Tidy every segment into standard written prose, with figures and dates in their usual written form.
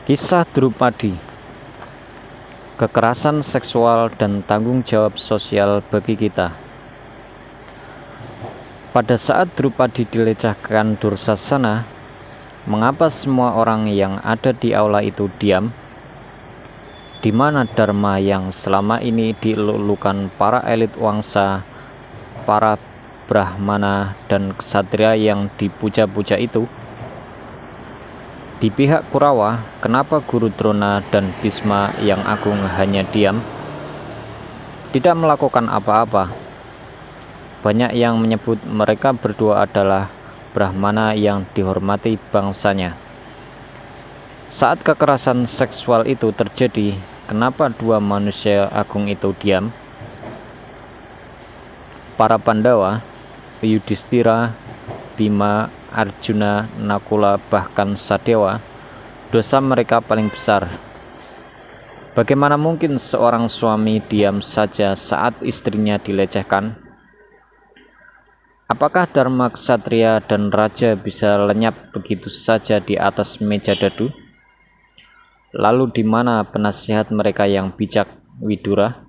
Kisah Drupadi, kekerasan seksual dan tanggung jawab sosial bagi kita. Pada saat Drupadi dilecehkan Dursasana, mengapa semua orang yang ada di aula itu diam? Di mana Dharma yang selama ini dielulukan para elit wangsa, para Brahmana dan ksatria yang dipuja-puja itu? Di pihak Kurawa, kenapa Guru Drona dan Bhisma yang agung hanya diam? Tidak melakukan apa-apa. Banyak yang menyebut mereka berdua adalah Brahmana yang dihormati bangsanya. Saat kekerasan seksual itu terjadi, kenapa dua manusia agung itu diam? Para Pandawa, Yudhistira, Bima, Arjuna, Nakula, bahkan Sadewa, dosa mereka paling besar. Bagaimana mungkin seorang suami diam saja saat istrinya dilecehkan? Apakah Dharma Ksatria dan Raja bisa lenyap begitu saja di atas meja dadu? Lalu di mana penasihat mereka yang bijak, Widura?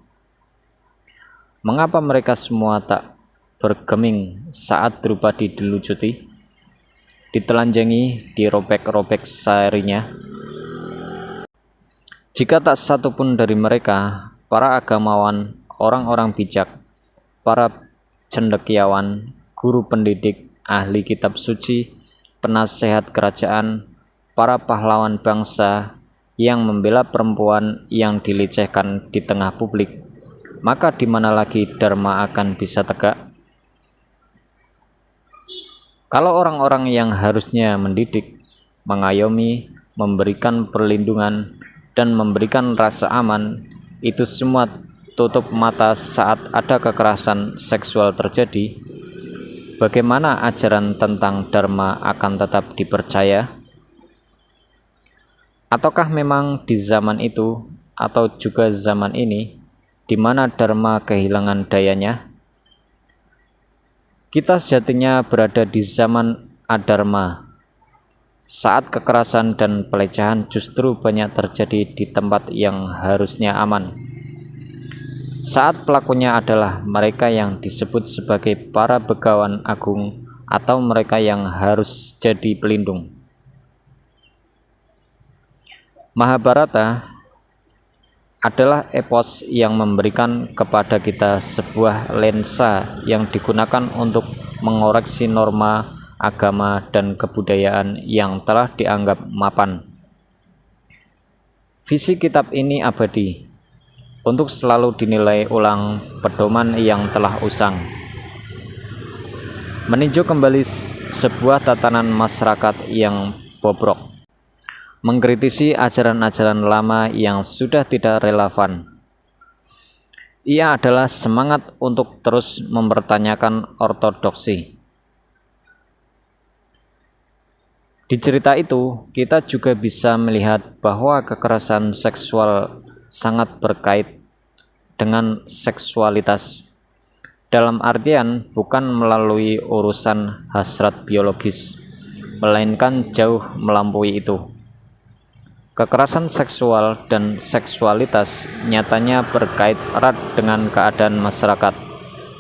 Mengapa mereka semua tak bergeming saat Drupadi dilucuti, ditelanjangi, dirobek-robek sarinya? Jika tak satu pun dari mereka, para agamawan, orang-orang bijak, para cendekiawan, guru pendidik, ahli kitab suci, penasehat kerajaan, para pahlawan bangsa yang membela perempuan yang dilecehkan di tengah publik, maka di mana lagi Dharma akan bisa tegak? Kalau orang-orang yang harusnya mendidik, mengayomi, memberikan perlindungan, dan memberikan rasa aman, itu semua tutup mata saat ada kekerasan seksual terjadi, bagaimana ajaran tentang Dharma akan tetap dipercaya? Ataukah memang di zaman itu atau juga zaman ini, di mana Dharma kehilangan dayanya? Kita sejatinya berada di zaman adharma, saat kekerasan dan pelecehan justru banyak terjadi di tempat yang harusnya aman. Saat pelakunya adalah mereka yang disebut sebagai para begawan agung atau mereka yang harus jadi pelindung. Mahabharata adalah epos yang memberikan kepada kita sebuah lensa yang digunakan untuk mengoreksi norma agama dan kebudayaan yang telah dianggap mapan. Visi kitab ini abadi, untuk selalu dinilai ulang pedoman yang telah usang, meninjau kembali sebuah tatanan masyarakat yang bobrok, mengkritisi ajaran-ajaran lama yang sudah tidak relevan. Ia adalah semangat untuk terus mempertanyakan ortodoksi. Di cerita itu, kita juga bisa melihat bahwa kekerasan seksual sangat berkait dengan seksualitas, dalam artian bukan melalui urusan hasrat biologis, melainkan jauh melampaui itu. Kekerasan seksual dan seksualitas nyatanya berkait erat dengan keadaan masyarakat,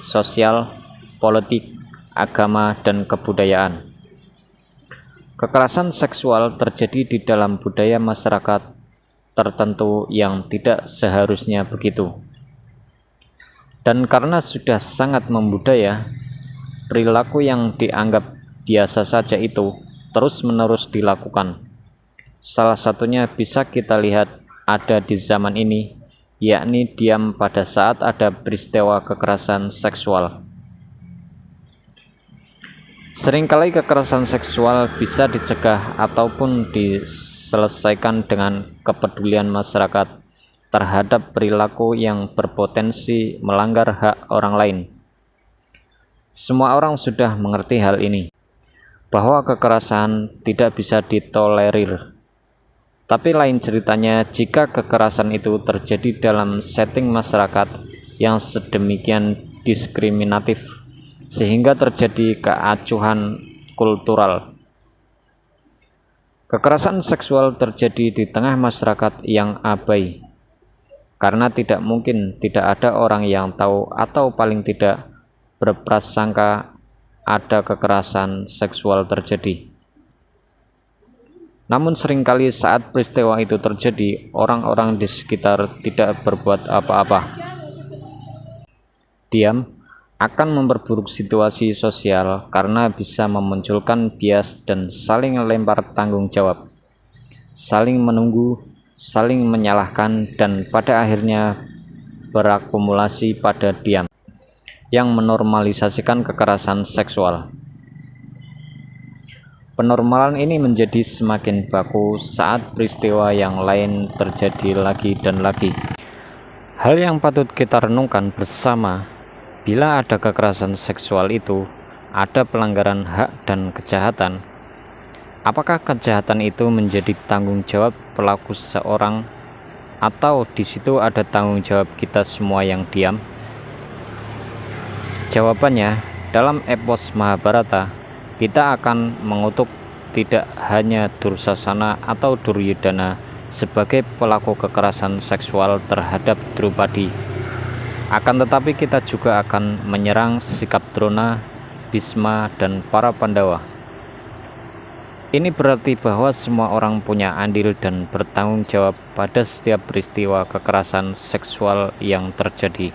sosial, politik, agama, dan kebudayaan. Kekerasan seksual terjadi di dalam budaya masyarakat tertentu yang tidak seharusnya begitu. Dan karena sudah sangat membudaya, perilaku yang dianggap biasa saja itu terus-menerus dilakukan. Salah satunya bisa kita lihat ada di zaman ini, yakni diam pada saat ada peristiwa kekerasan seksual. Seringkali kekerasan seksual bisa dicegah ataupun diselesaikan dengan kepedulian masyarakat terhadap perilaku yang berpotensi melanggar hak orang lain. Semua orang sudah mengerti hal ini, bahwa kekerasan tidak bisa ditolerir. Tapi lain ceritanya jika kekerasan itu terjadi dalam setting masyarakat yang sedemikian diskriminatif, sehingga terjadi keacuhan kultural. Kekerasan seksual terjadi di tengah masyarakat yang abai, karena tidak mungkin tidak ada orang yang tahu atau paling tidak berprasangka ada kekerasan seksual terjadi. Namun seringkali saat peristiwa itu terjadi, orang-orang di sekitar tidak berbuat apa-apa. Diam akan memperburuk situasi sosial karena bisa memunculkan bias dan saling lempar tanggung jawab, saling menunggu, saling menyalahkan, dan pada akhirnya berakumulasi pada diam yang menormalisasikan kekerasan seksual. Penormalan ini menjadi semakin baku saat peristiwa yang lain terjadi lagi dan lagi. Hal yang patut kita renungkan bersama, bila ada kekerasan seksual itu, ada pelanggaran hak dan kejahatan. Apakah kejahatan itu menjadi tanggung jawab pelaku seorang, atau di situ ada tanggung jawab kita semua yang diam? Jawabannya, dalam epos Mahabharata, kita akan mengutuk tidak hanya Dursasana atau Duryodhana sebagai pelaku kekerasan seksual terhadap Drupadi. Akan tetapi kita juga akan menyerang sikap Drona, Bhisma, dan para Pandawa. Ini berarti bahwa semua orang punya andil dan bertanggung jawab pada setiap peristiwa kekerasan seksual yang terjadi.